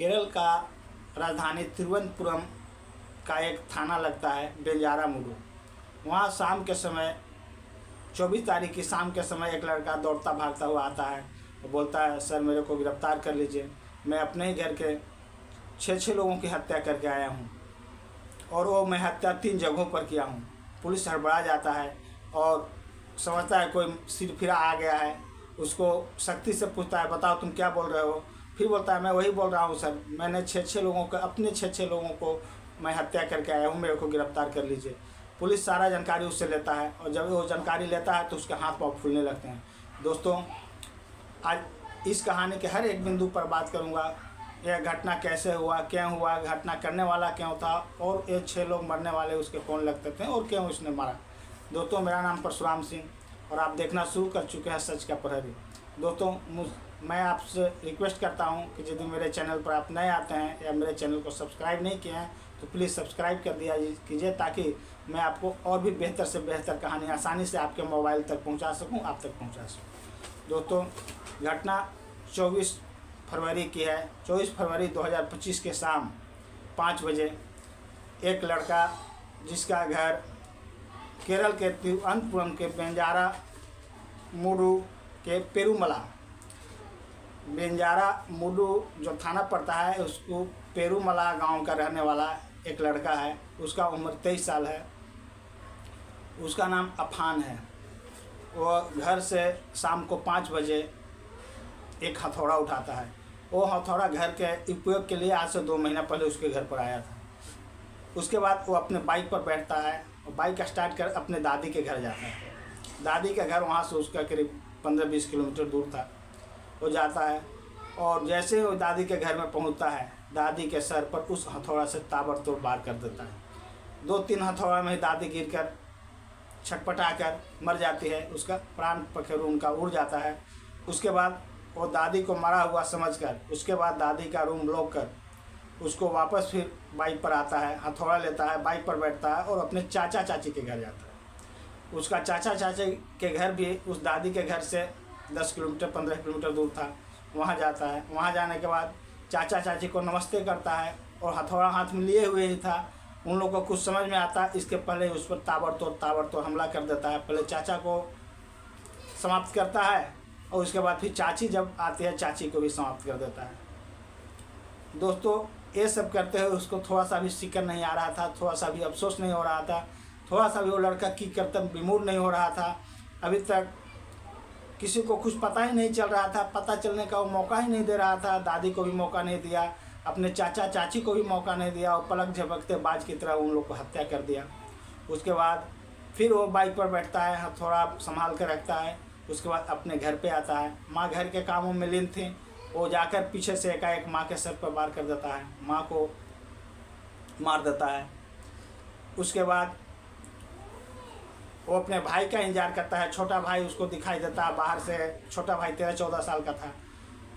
केरल का राजधानी तिरुवनंतपुरम का एक थाना लगता है बेंजारामुडु। वहाँ शाम के समय 24 तारीख की शाम के समय एक लड़का दौड़ता भागता हुआ आता है और बोलता है, सर मेरे को गिरफ्तार कर लीजिए, मैं अपने ही घर के 6 लोगों की हत्या करके आया हूँ और वो मैं हत्या 3 जगहों पर किया हूँ। पुलिस हड़बड़ा जाता है और समझता है कोई सिरफिरा आ गया है। उसको सख्ती से पूछता है, बताओ तुम क्या बोल रहे हो। फिर बोलता है, मैं वही बोल रहा हूँ सर, मैंने 6 लोगों को अपने 6 लोगों को मैं हत्या करके आया हूँ, मेरे को गिरफ्तार कर लीजिए। पुलिस सारा जानकारी उससे लेता है और जब वो जानकारी लेता है तो उसके हाथ पाँव फूलने लगते हैं। दोस्तों, आज इस कहानी के हर एक बिंदु पर बात करूँगा। यह घटना कैसे हुआ, क्यों हुआ, घटना करने वाला क्यों था और ये 6 लोग मरने वाले उसके कौन लगते थे और क्यों उसने मारा। दोस्तों, मेरा नाम परशुराम सिंह और आप देखना शुरू कर चुके हैं सच का प्रहरी। दोस्तों, मैं आपसे रिक्वेस्ट करता हूं कि यदि मेरे चैनल पर आप नए आते हैं या मेरे चैनल को सब्सक्राइब नहीं किए हैं तो प्लीज़ सब्सक्राइब कर दिया कीजिए, ताकि मैं आपको और भी बेहतर से बेहतर कहानी आसानी से आपके मोबाइल तक पहुंचा सकूं, आप तक पहुंचा सकूं। दोस्तों, घटना 24 फरवरी की है। 24 फरवरी 2025 के शाम 5 बजे एक लड़का जिसका घर केरल के तिरुवनंतपुरम के बेंजारामुडु के बेंजारामुडु जो थाना पड़ता है, उसको पेरुमला गांव का रहने वाला एक लड़का है। उसका उम्र 23 साल है। उसका नाम अफान है। वो घर से शाम को 5 बजे एक हथौड़ा उठाता है। वो हथौड़ा घर के उपयोग के लिए आज से 2 महीना पहले उसके घर पर आया था। उसके बाद वो अपने बाइक पर बैठता है और बाइक स्टार्ट कर अपने दादी के घर जाता है। दादी का घर वहाँ से उसका करीब 15-20 किलोमीटर दूर था। वो जाता है और जैसे ही वो दादी के घर में पहुँचता है, दादी के सर पर उस हथौड़ा से ताबड़तोड़ वार कर देता है। 2-3 हथौड़ा में ही दादी गिरकर छटपटा कर मर जाती है। उसका प्राण पखेरु उनका उड़ जाता है। उसके बाद वो दादी को मरा हुआ समझकर उसके बाद दादी का रूम लॉक कर उसको वापस फिर बाइक पर आता है, हथौड़ा लेता है, बाइक पर बैठता है और अपने चाचा चाची के घर जाता है। उसका चाचा चाची के घर भी उस दादी के घर से 10 किलोमीटर 15 किलोमीटर दूर था। वहाँ जाता है। वहाँ जाने के बाद चाचा चाची को नमस्ते करता है और हथौड़ा हाथ में लिए हुए ही था। उन लोगों को कुछ समझ में आता है, इसके पहले उस पर ताबड़तोड़ हमला कर देता है। पहले चाचा को समाप्त करता है और उसके बाद फिर चाची जब आती है, चाची को भी समाप्त कर देता है। दोस्तों, ये सब करते हुए उसको थोड़ा सा भी फिक्र नहीं आ रहा था, थोड़ा सा भी अफसोस नहीं हो रहा था, थोड़ा सा भी वो लड़का की कर्तव्य विमूढ़ नहीं हो रहा था। अभी तक किसी को कुछ पता ही नहीं चल रहा था, पता चलने का वो मौका ही नहीं दे रहा था। दादी को भी मौका नहीं दिया, अपने चाचा चाची को भी मौका नहीं दिया और पलक झपकते बाज की तरह उन लोग को हत्या कर दिया। उसके बाद फिर वो बाइक पर बैठता है, हथौड़ा संभाल कर रखता है। उसके बाद अपने घर पे आता है। माँ घर के कामों में लीन थी। वो जाकर पीछे से एकाएक माँ के सर पर वार कर देता है, माँ को मार देता है। उसके बाद वो अपने भाई का इंतजार करता है। छोटा भाई उसको दिखाई देता है बाहर से। छोटा भाई 13-14 साल का था।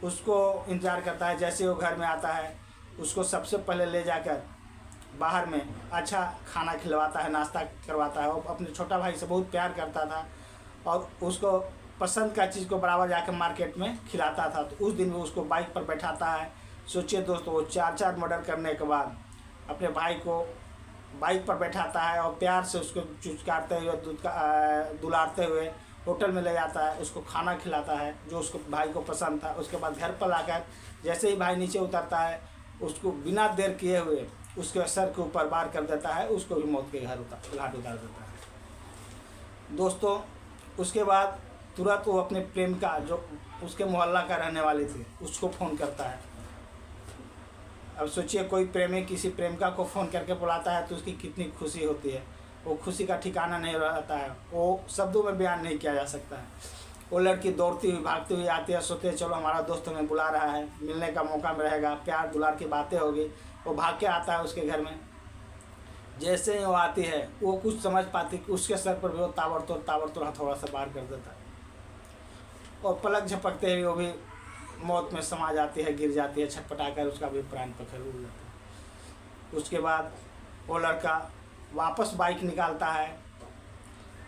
उसको इंतजार करता है। जैसे वो घर में आता है, उसको सबसे पहले ले जाकर बाहर में अच्छा खाना खिलवाता है, नाश्ता करवाता है। वो अपने छोटा भाई से बहुत प्यार करता था और उसको पसंद का चीज़ को बराबर जाकर मार्केट में खिलाता था। तो उस दिन वो उसको बाइक पर बैठाता है। सोचिए दोस्तों, वो 4 मर्डर करने के बाद अपने भाई को बाइक पर बैठाता है और प्यार से उसको चुचकारते हुए दुलारते हुए होटल में ले जाता है। उसको खाना खिलाता है जो उसको भाई को पसंद था। उसके बाद घर पर लाकर जैसे ही भाई नीचे उतरता है, उसको बिना देर किए हुए उसके सर के ऊपर वार कर देता है। उसको भी मौत के घाट उतार देता है। दोस्तों, उसके बाद तुरंत वो अपने प्रेमिका जो उसके मोहल्ला का रहने वाली थी उसको फ़ोन करता है। अब सोचिए, कोई प्रेमी किसी प्रेमिका को फ़ोन करके बुलाता है तो उसकी कितनी खुशी होती है। वो खुशी का ठिकाना नहीं रहता है, वो शब्दों में बयान नहीं किया जा सकता है। वो लड़की दौड़ती हुई भागती हुई आती है, सोचती है चलो हमारा दोस्त हमें बुला रहा है, मिलने का मौका रहेगा, प्यार दुलार की बातें होगी। वो भाग के आता है उसके घर में। जैसे ही वो आती है, वो कुछ समझ पाती कि उसके सर पर भी वो ताबड़तोड़ हथौड़ा से वार कर देता है और पलक झपकते हुए वो भी मौत में समा जाती है, गिर जाती है, छटपटा कर उसका भी प्राण पखेरु उड़ जाता है। उसके बाद वो लड़का वापस बाइक निकालता है,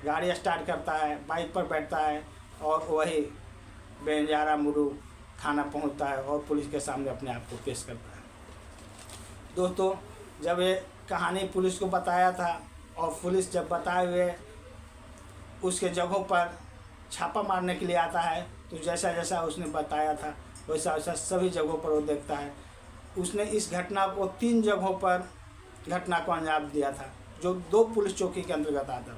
गाड़ी स्टार्ट करता है, बाइक पर बैठता है और वही बेंजारामुडु थाना पहुंचता है और पुलिस के सामने अपने आप को पेश करता है। दोस्तों जब ये कहानी पुलिस को बताया था और पुलिस जब बताए हुए उसके जगहों पर छापा मारने के लिए आता है, तो जैसा जैसा उसने बताया था वैसा वैसा सभी जगहों पर वो देखता है। उसने इस घटना को 3 जगहों पर घटना को अंजाम दिया था, जो 2 पुलिस चौकी के अंतर्गत आता था।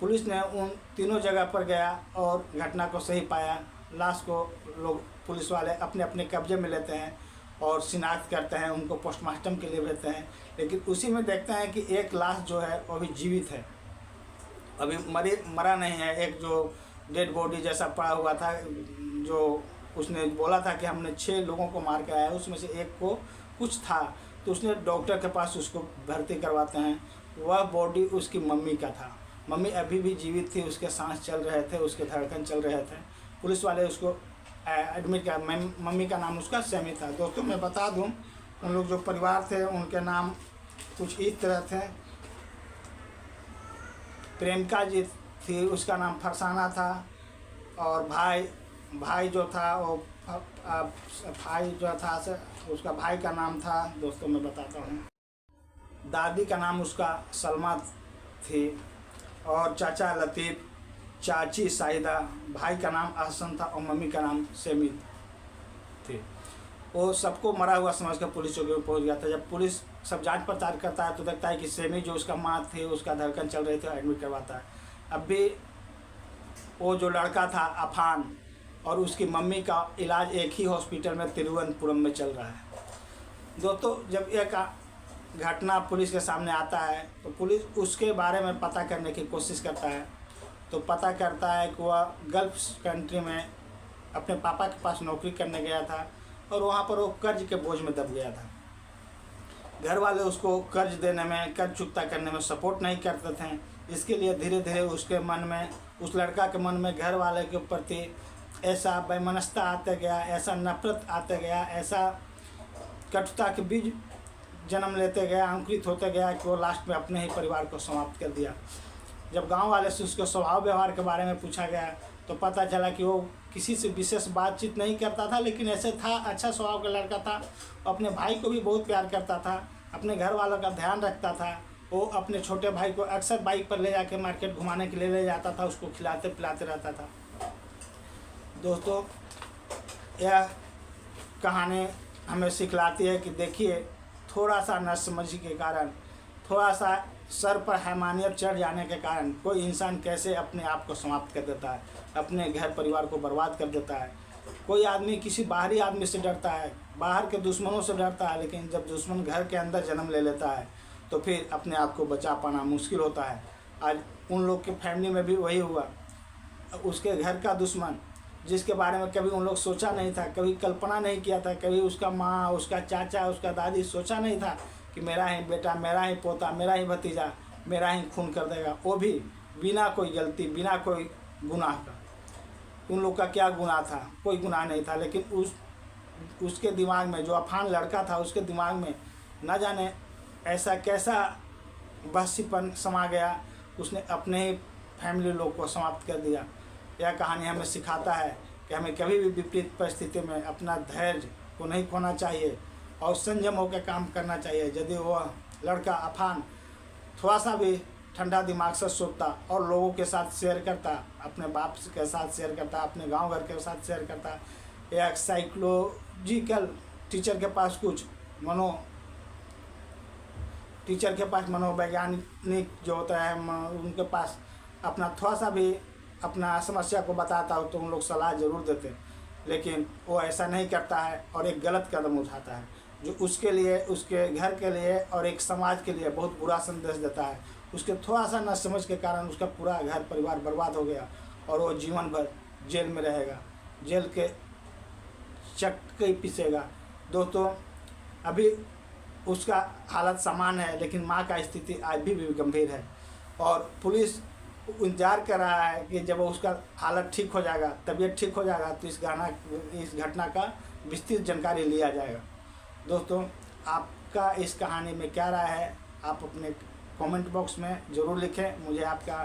पुलिस ने उन तीनों जगह पर गया और घटना को सही पाया। लाश को लोग पुलिस वाले अपने अपने कब्जे में लेते हैं और शिनाख्त करते हैं, उनको पोस्टमार्टम के लिए भेजते हैं। लेकिन उसी में देखते हैं कि एक लाश जो है वो अभी जीवित है, अभी मरा नहीं है। एक जो डेड बॉडी जैसा पड़ा हुआ था, जो उसने बोला था कि हमने 6 लोगों को मार के आया, उसमें से एक को कुछ था, तो उसने डॉक्टर के पास उसको भर्ती करवाते हैं। वह बॉडी उसकी मम्मी का था। मम्मी अभी भी जीवित थी, उसके सांस चल रहे थे, उसके धड़कन चल रहे थे। पुलिस वाले उसको एडमिट किया। मम्मी का नाम उसका सैमी था। दोस्तों मैं बता दूं, उन लोग जो परिवार थे उनके नाम कुछ इस तरह थे। प्रेमिका जी थी, उसका नाम फरसाना था। और भाई जो था वो भाई जो था उसका भाई का नाम था, दोस्तों मैं बताता हूँ, दादी का नाम उसका सलमा थी। और चाचा लतीफ़, चाची साहिदा, भाई का नाम अहसन था और मम्मी का नाम सेमी थे। वो सबको मरा हुआ समझकर पुलिस चौकी में पहुंच गया था। जब पुलिस सब जांच पड़ताल करता है तो देखता है कि सेमी जो उसका माँ थी, उसका धड़कन चल रहे थे, एडमिट करवाता है। अब भी वो जो लड़का था अफान और उसकी मम्मी का इलाज एक ही हॉस्पिटल में तिरुवनंतपुरम में चल रहा है। दोस्तों जब एक घटना पुलिस के सामने आता है तो पुलिस उसके बारे में पता करने की कोशिश करता है। तो पता करता है कि वह गल्फ कंट्री में अपने पापा के पास नौकरी करने गया था और वहाँ पर वो कर्ज के बोझ में दब गया था। घर वाले उसको कर्ज देने में, कर्ज चुकता करने में सपोर्ट नहीं करते थे। इसके लिए धीरे धीरे उसके मन में, उस लड़का के मन में घर वाले के प्रति ऐसा वैमनस्यता आते गया, ऐसा नफरत आते गया, ऐसा कटुता के बीज जन्म लेते गया, अंकुरित होते गया कि वो लास्ट में अपने ही परिवार को समाप्त कर दिया। जब गांव वाले से उसके स्वभाव व्यवहार के बारे में पूछा गया तो पता चला कि वो किसी से विशेष बातचीत नहीं करता था, लेकिन ऐसे था, अच्छा स्वभाव का लड़का था। अपने भाई को भी बहुत प्यार करता था, अपने घर वालों का ध्यान रखता था। वो अपने छोटे भाई को अक्सर बाइक पर ले जाके मार्केट घुमाने के लिए ले जाता था, उसको खिलाते पिलाते रहता था। दोस्तों यह कहानी हमें सिखलाती है कि देखिए, थोड़ा सा नासमझी के कारण, थोड़ा सा सर पर हैवानियत चढ़ जाने के कारण कोई इंसान कैसे अपने आप को समाप्त कर देता है, अपने घर परिवार को बर्बाद कर देता है। कोई आदमी किसी बाहरी आदमी से डरता है, बाहर के दुश्मनों से डरता है, लेकिन जब दुश्मन घर के अंदर जन्म ले लेता है तो फिर अपने आप को बचा पाना मुश्किल होता है। आज उन लोग के फैमिली में भी वही हुआ। उसके घर का दुश्मन, जिसके बारे में कभी उन लोग सोचा नहीं था, कभी कल्पना नहीं किया था, कभी उसका माँ, उसका चाचा, उसका दादी सोचा नहीं था कि मेरा ही बेटा, मेरा ही पोता, मेरा ही भतीजा मेरा ही खून कर देगा, वो भी बिना कोई गलती, बिना कोई गुनाह का। उन लोग का क्या गुनाह था? कोई गुनाह नहीं था, लेकिन उसके दिमाग में, जो अफान लड़का था, उसके दिमाग में न जाने ऐसा कैसा बहसीपन समा गया, उसने अपने ही फैमिली लोग को समाप्त कर दिया। यह कहानी हमें सिखाता है कि हमें कभी भी विपरीत परिस्थिति में अपना धैर्य को नहीं खोना चाहिए और संयम होकर काम करना चाहिए। यदि वह लड़का अफान थोड़ा सा भी ठंडा दिमाग से सोचता और लोगों के साथ शेयर करता, अपने बाप के साथ शेयर करता, अपने गांव घर के साथ शेयर करता, या साइकोलॉजिकल टीचर के पास मनोवैज्ञानिक जो होता है, उनके पास अपना थोड़ा सा भी अपना समस्या को बताता हो तो उन लोग सलाह ज़रूर देते, लेकिन वो ऐसा नहीं करता है और एक गलत कदम उठाता है जो उसके लिए, उसके घर के लिए और एक समाज के लिए बहुत बुरा संदेश देता है। उसके थोड़ा सा न समझ के कारण उसका पूरा घर परिवार बर्बाद हो गया और वो जीवन भर जेल में रहेगा, जेल के चक्के पीसेगा। दोस्तों अभी उसका हालत सामान्य है, लेकिन माँ का स्थिति आज भी गंभीर है और पुलिस इंतजार कर रहा है कि जब उसका हालत ठीक हो जाएगा, तबीयत ठीक हो जाएगा, तो इस घटना का विस्तृत जानकारी लिया जाएगा। दोस्तों आपका इस कहानी में क्या राय है, आप अपने कमेंट बॉक्स में ज़रूर लिखें, मुझे आपका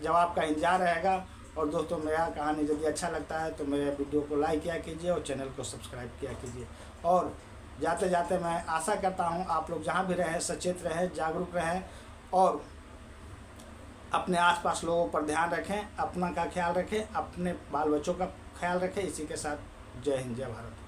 जवाब का इंतजार रहेगा। और दोस्तों मेरा कहानी यदि अच्छा लगता है तो मेरे वीडियो को लाइक किया कीजिए और चैनल को सब्सक्राइब किया कीजिए। और जाते जाते मैं आशा करता हूँ आप लोग जहाँ भी रहें सचेत रहें, जागरूक रहें और अपने आसपास लोगों पर ध्यान रखें, अपना का ख्याल रखें, अपने बाल बच्चों का ख्याल रखें। इसी के साथ जय हिंद, जय भारत।